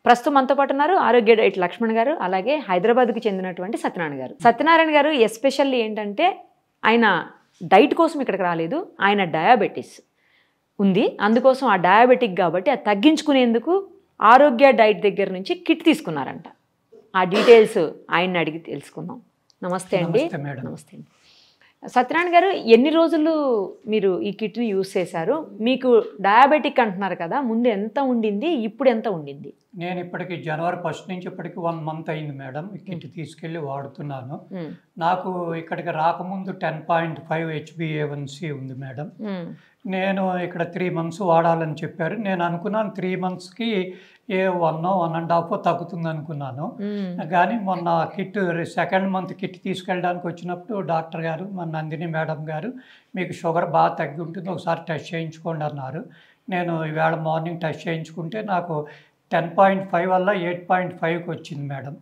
ప్రస్తుతం మనతో పాటు ఉన్నారు ఆరోగ్య డైట్ లక్ష్మణ్ గారు, అలాగే హైదరాబాద్కి చెందినటువంటి సత్యనారాయణ గారు. సత్యనారాయణ గారు ఎస్పెషల్లీ ఏంటంటే ఆయన డైట్ కోసం ఇక్కడికి రాలేదు, ఆయన డయాబెటీస్ ఉంది, అందుకోసం ఆ డయాబెటిక్ కాబట్టి అది తగ్గించుకునేందుకు ఆరోగ్య డైట్ దగ్గర నుంచి కిట్ తీసుకున్నారంట. ఆ డీటెయిల్స్ ఆయన్ని అడిగి తెలుసుకుందాం. నమస్తే అండి. నమస్తే అండి. సత్యనారాయణ గారు, ఎన్ని రోజులు మీరు ఈ కిట్ని యూజ్ చేశారు? మీకు డయాబెటిక్ అంటున్నారు కదా, ముందు ఎంత ఉండింది, ఇప్పుడు ఎంత ఉండింది? నేను ఇప్పటికి జనవరి 1 నుంచి ఇప్పటికి 1 మంత్ అయింది మేడం. ఈ కిట్ తీసుకెళ్ళి వాడుతున్నాను. నాకు ఇక్కడికి రాకముందు 10.5 HbA1c ఉంది మేడం. నేను ఇక్కడ 3 months వాడాలని చెప్పారు. నేను అనుకున్నాను 3 monthsకి 1.5 తగ్గుతుంది అనుకున్నాను. కానీ మొన్న కిట్ 2nd month కిట్ తీసుకెళ్ళడానికి వచ్చినప్పుడు డాక్టర్ గారు, మన నందిని మేడం గారు, మీకు షుగర్ బాగా తగ్గి ఉంటుంది, ఒకసారి టెస్ట్ చేయించుకోండి అన్నారు. నేను ఈవేళ మార్నింగ్ టెస్ట్ చేయించుకుంటే నాకు 10.5 వల్ల 8.5కి వచ్చింది మేడం.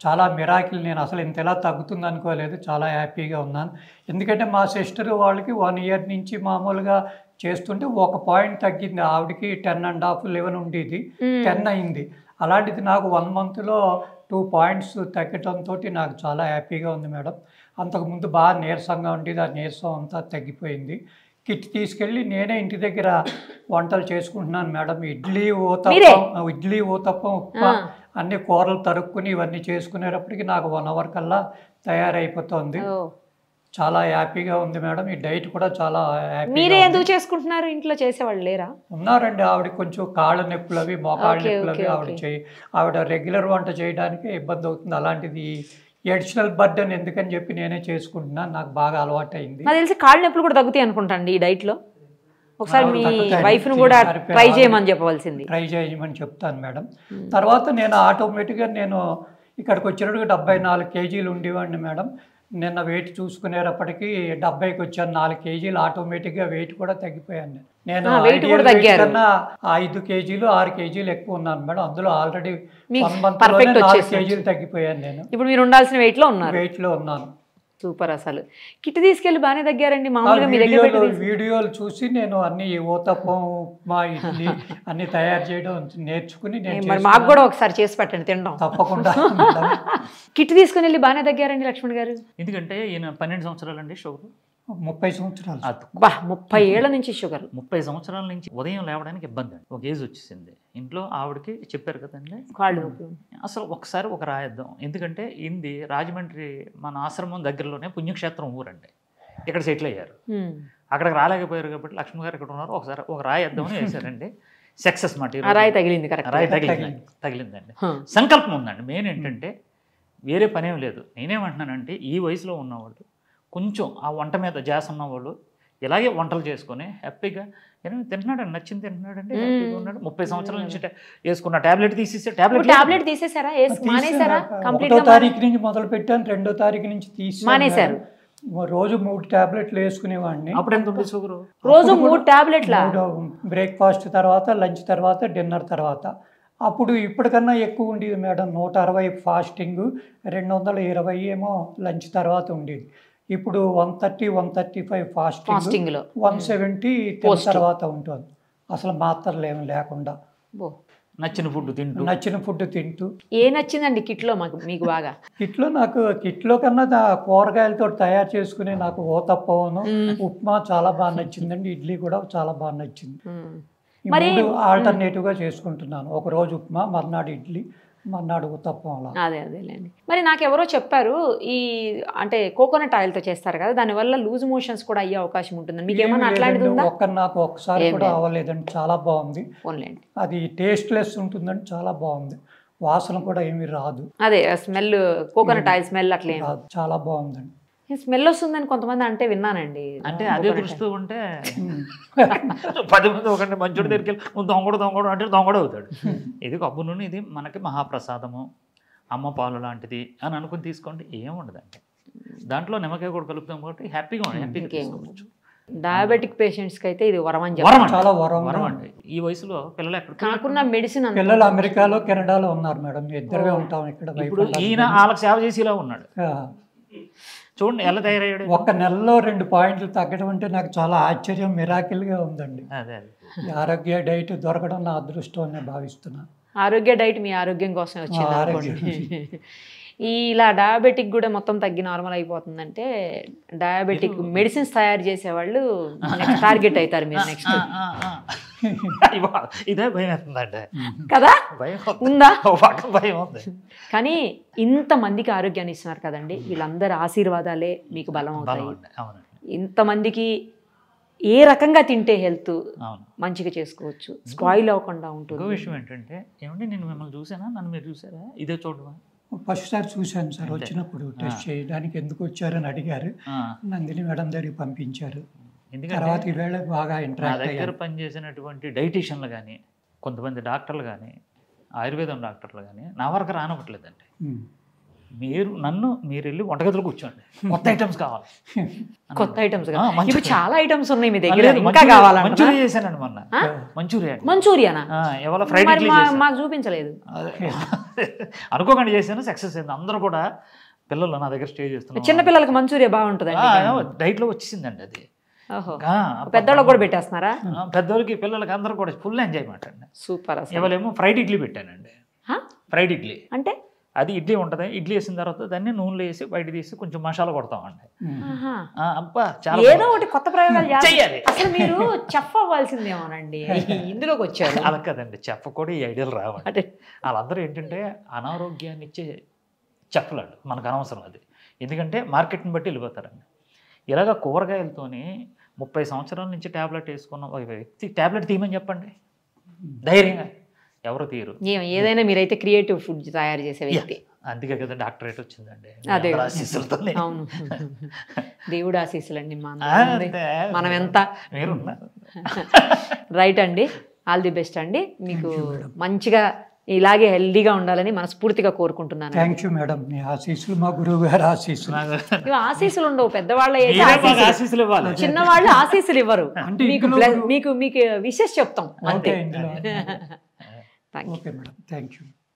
చాలా మిరాకిల్. నేను అసలు ఇంతలా తగ్గుతుంది అనుకోలేదు. చాలా హ్యాపీగా ఉన్నాను. ఎందుకంటే మా సిస్టర్ వాళ్ళకి 1 year నుంచి మామూలుగా చేస్తుంటే 1 point తగ్గింది. ఆవిడకి 10.5, 11 ఉండేది, 10 అయింది. అలాంటిది నాకు 1 monthలో 2 points తగ్గడంతో నాకు చాలా హ్యాపీగా ఉంది మేడం. అంతకుముందు బాగా నీరసంగా ఉండేది, ఆ నీరసం అంతా తగ్గిపోయింది. కిట్ తీసుకెళ్ళి నేనే ఇంటి దగ్గర వంటలు చేసుకుంటున్నాను మేడం. ఇడ్లీ ఊతప్పం, ఉప్మా అన్ని కూరలు తరుక్కుని ఇవన్నీ చేసుకునేటప్పటికి నాకు 1 hour కల్లా తయారైపోతుంది. చాలా హ్యాపీగా ఉంది మేడం. ఈ డైట్ కూడా చాలా హ్యాపీ. మీరే ఎందుకు చేసుకుంటున్నారు? ఇంట్లో చేసేవాళ్ళు లేరా? ఉన్నారండి. ఆవిడ కొంచెం కాళ్ళ నొప్పులు అవి, మోకాళ్ళ నొప్పులు అవి ఆవిడ రెగ్యులర్ వంట చేయడానికి ఇబ్బంది అవుతుంది. అలాంటిది ఎడిషనల్ బర్డెన్ ఎందుకని చెప్పి నేనే చేసుకుంటున్నాను. నాకు బాగా అలవాటు అయింది. నాకు తెలిసి కాళ్ళ నొప్పులు కూడా తగ్గుతాయి అనుకుంటాండి ఈ డైట్లో. ఒకసారి మీ వైఫ్ను కూడా ట్రై చేయమని చెప్పవలసింది. ట్రై చేయమని చెప్తాను మేడం. తర్వాత నేను ఆటోమేటిక్గా నేను ఇక్కడికి వచ్చినప్పుడు 74 kgs ఉండేవాడిని మేడం. నిన్న వెయిట్ చూసుకునేటప్పటికి 70కి వచ్చాను. 4 kgs ఆటోమేటిక్గా వెయిట్ కూడా తగ్గిపోయాను. నేను 5 kgs 6 kgs ఎక్కువ ఉన్నాను మేడం. అందులో ఆల్రెడీ 1 monthలో 4 kgs తగ్గిపోయాను. నేను ఇప్పుడు మీరు ఉండాల్సిన వెయిట్లో ఉన్నాను. సూపర్. అసలు కిట్ తీసుకెళ్ళి బాగానే తగ్గారండి. మామూలుగా మీ దగ్గర వీడియోలు చూసి నేను అన్ని ఊతప్పం, ఉప్మా, ఇడ్లీ అన్ని తయారు చేయడం నేర్చుకుని మరి మాకు కూడా ఒకసారి చేసి పెట్టండి, తింటాం తప్పకుండా. కిట్ తీసుకుని వెళ్ళి బాగానే తగ్గారండి లక్ష్మణ్ గారు. ఎందుకంటే ఈయన 12 సంవత్సరాలండి షుగర్. 30 సంవత్సరాలు. 30 ఏళ్ల నుంచి షుగర్. 30 సంవత్సరాల నుంచి ఉదయం లేవడానికి ఇబ్బంది అండి. ఒక ఏజ్ వచ్చేసింది ఇంట్లో. ఆవిడకి చెప్పారు కదండి కాళ్ళు. అసలు ఒకసారి ఒక రాయిద్దాం. ఎందుకంటే ఇది రాజమండ్రి మన ఆశ్రమం దగ్గరలోనే పుణ్యక్షేత్రం ఊరండి. ఇక్కడ సెటిల్ అయ్యారు. అక్కడికి రాలేకపోయారు కాబట్టి లక్ష్మణ్ గారు ఇక్కడ ఉన్నారు. ఒకసారి ఒక రాయిద్దామని వేశారండి. సక్సెస్ మాట. రాయి తగిలింది. రాయి తగిలిందండి. సంకల్పం ఉందండి. మెయిన్ ఏంటంటే వేరే పనేం లేదు. నేనేమంటున్నానంటే ఈ వయసులో ఉన్నవాళ్ళు కొంచెం ఆ వంట మీద జాస్ ఉన్నవాళ్ళు ఇలాగే వంటలు చేసుకొని హ్యాపీగా తింటున్నాడండి, నచ్చింది తింటున్నాడండి, హ్యాపీగా ఉన్నాడు. 30 సంవత్సరాల నుంచి వేసుకున్న టాబ్లెట్ తీసేసి టాబ్లెట్ తీసేసారా? 1వ తారీఖు నుంచి మొదలు పెట్టాను, 2వ తారీఖు నుంచి తీసేసారు. రోజు 3 టాబ్లెట్లు వేసుకునేవాడిని. అప్పుడు ఎంత ఉంది షుగర్? రోజు 3 టాబ్లెట్ల. బ్రేక్ఫాస్ట్ తర్వాత, లంచ్ తర్వాత, డిన్నర్ తర్వాత. అప్పుడు ఇప్పటికన్నా ఎక్కువ ఉండేది మేడం. 160 ఫాస్టింగ్, 220 ఏమో లంచ్ తర్వాత ఉండేది. ఇప్పుడు 130, 135 ఫాస్టింగ్, 170 తర్వాత ఉంటుంది. అసలు మాత్రలు ఏమి లేకుండా నచ్చిన ఫుడ్ తింటూ. ఏ నచ్చిందండి కిట్లో మీకు బాగా? కిట్లో కన్నా కూరగాయలతో తయారు చేసుకునే నాకు ఊతప్పను, ఉప్మా చాలా బాగా నచ్చిందండి. ఇడ్లీ కూడా చాలా బాగా నచ్చింది. మరి ఆల్టర్నేటివ్గా చేసుకుంటున్నాను. ఒక రోజు ఉప్మా, మర్నాడు ఇడ్లీ, మర్నాడు ఊతప్పం. అదేలేండి. మరి నాకు ఎవరో చెప్పారు, ఈ అంటే కోకోనట్ ఆయిల్తో చేస్తారు కదా, దానివల్ల లూజ్ మోషన్స్ కూడా అయ్యే అవకాశం ఉంటుంది. మీకు ఏమన్నా అట్లాంటిది ఉందా? నాకు ఒక్కసారి కూడా అవ్వలేదండి. చాలా బాగుంది. అది టేస్ట్లెస్ ఉంటుందండి. చాలా బాగుంది. వాసన కూడా ఏమీ రాదు. అదే స్మెల్, కోకోనట్ ఆయిల్ స్మెల్ అట్లే రాదు. చాలా బాగుందండి. స్మెల్ వస్తుందని కొంతమంది అంటే విన్నానండి. అంటే అదే దృష్టితో ఉంటే 10 మంది ఒకటి మంచోడి దగ్గరికి వెళ్ళి దొంగడు అంటే దొంగడు అవుతాడు. ఇది కొబ్బరి నూనె, ఇది మనకి మహాప్రసాదము, అమ్మ పాలు లాంటిది అని అనుకుని తీసుకోండి. ఏముండదండి. దాంట్లో నిమ్మకాయ కూడా కలుపుతాం కాబట్టి హ్యాపీగా తీసుకోవచ్చు. డయాబెటిక్ పేషెంట్స్కి అయితే ఇది వరం అని చాలా వరం అండి. ఈ వయసులో పిల్లలు ఎక్కడ కాకుండా మెడిసిన్ పిల్లలు అమెరికాలో, కెనడాలో ఉన్నారు మేడం. ఇద్దరే ఉంటాం ఇక్కడ. ఇప్పుడు ఈయన వాళ్ళకి సేవ చేసేలా ఉన్నాడు. చూడండి ఎలా తయారయ్యాడు. 1 నెలలో 2 పాయింట్లు తగ్గడం అంటే నాకు చాలా ఆశ్చర్యం, మిరాకిల్గా ఉందండి. అదే ఆరోగ్య డైట్ దొరకడం నా అదృష్టం అని భావిస్తున్నాను. ఆరోగ్య డైట్ మీ ఆరోగ్యం కోసం వచ్చింది ఆరోగ్యం. అనుకోండి. ఇలా డయాబెటిక్ కూడా మొత్తం తగ్గి నార్మల్ అయిపోతుందంటే డయాబెటిక్ మెడిసిన్స్ తయారు చేసేవాళ్ళు నెక్స్ట్ టార్గెట్ అవుతారు మీరు నెక్స్ట్ ఇదే భయం అవుతుందండి కదా, భయం ఉందా? భయం ఉంది. కానీ ఇంతమందికి ఆరోగ్యాన్ని ఇస్తున్నారు కదండి, వీళ్ళందరి ఆశీర్వాదాలే మీకు బలం అవుతాయి. అవునండి, ఇంతమందికి ఏ రకంగా తింటే హెల్త్ అవును. మంచిగా చేసుకోవచ్చు, స్పాయిల్ అవ్వకుండా ఉంటుంది. ఇంకో విషయం ఏంటంటే ఏమంటే నేను మిమ్మల్ని చూసానా, నన్ను మీరు చూసారా? ఇదే చూడమా? ఫస్ట్ సారి చూశాను సార్, వచ్చినప్పుడు టెస్ట్ చేయడానికి ఎందుకు వచ్చారని అడిగారు, నందిని మేడం దగ్గరికి పంపించారు. ఎందుకంటే తర్వాత ఈవేళ బాగా నా ఇంటరాక్ట్ దగ్గర అయ్యారు. పనిచేసినటువంటి డైటీషియన్లు కానీ కొంతమంది డాక్టర్లు కానీ ఆయుర్వేదం డాక్టర్లు కానీ నా వరకు రానివ్వట్లేదండి. మీరు వెళ్ళి వంటగదిలో కూర్చోండి, కొత్త ఐటమ్స్ కావాలి. కొత్త ఐటమ్స్ మంచి- ఇప్పుడు చాలా ఐటమ్స్ ఉన్నాయి మీ దగ్గర, లేదు, ఇంకా మంచూరియా కావాలంటే చేశానండి మొన్న. మంచూరియా మంచూరియానా? ఫ్రైడ్ మరి ఇడ్లీ చేశాను. మాకు చూపించలేదు. అనుకోకుండా చేశాను, సక్సెస్ అయింది. అందరూ కూడా పిల్లలు నా దగ్గర స్టే చేస్తున్నారు. చిన్నపిల్లలకి మంచూరియా బాగుంటుందండి. డైట్లో వచ్చేసిందండి అది. ఓహో, ఆ, పెద్దవాళ్ళకి కూడా పెట్టేస్తున్నారా? పెద్దోళ్ళకి పిల్లలకి అందరూ కూడా ఫుల్ ఎంజాయ్మెంట్ అండి. సూపర్. అసలు ఇవాళేమో ఫ్రైడ్ ఇడ్లీ పెట్టానండి. ఫ్రైడ్ ఇడ్లీ అంటే అది ఇడ్లీ ఉంటుంది. ఇడ్లీ వేసిన తర్వాత దాన్ని నూనెలో వేసి బయట తీసి కొంచెం మసాలా కొడతామండి. అబ్బా చాలా ఏదో ఒకటి కొత్త ప్రయోగాలు చెయ్యాలి. అసలు మీరు చెఫ్ అవ్వాల్సిందేమోనండి, ఇందులోకి వచ్చారు. అలా కదండి, చెఫ్ కూడా ఈ ఐడియాలు రావండి. అంటే వాళ్ళందరూ ఏంటంటే అనారోగ్యాన్ని ఇచ్చే చెఫ్లాడు, మనకు అనవసరం అది. ఎందుకంటే మార్కెట్ని బట్టి వెళ్ళిపోతారండి. ఇలాగ కూరగాయలతోని 30 సంవత్సరాల నుంచి ట్యాబ్లెట్ వేసుకున్న ఒక వ్యక్తి ట్యాబ్లెట్ తీయమని చెప్పండి, ధైర్యంగా ఎవరు తీయరు. ఏదైనా మీరైతే క్రియేటివ్ ఫుడ్ తయారు చేసే వ్యక్తి. అందుకే కదా డాక్టరేట్ వచ్చిందండి, అదే ఆశీస్సులతో. అవును, దేవుడు ఆశీస్సులండి. మనం ఎంత మీరు రైట్ అండి. ఆల్ ది బెస్ట్ అండి, మీకు మంచిగా ఇలాగే హెల్దీగా ఉండాలని మనస్ఫూర్తిగా కోరుకుంటున్నాను. థ్యాంక్ యూ మేడం, మీ ఆశీస్సులు మా గురువు గారు ఆశీస్సులు. ఇవి ఆశీస్సులు ఉండవు, పెద్దవాళ్ళ ఆశీస్సులు ఇవ్వాలి, చిన్నవాళ్ళు ఆశీస్సులు ఇవ్వరు. అంటే మీకు విషెస్ చెప్తాం అంతే. ఓకే ఇందులో thank you. Okay madam, thank you.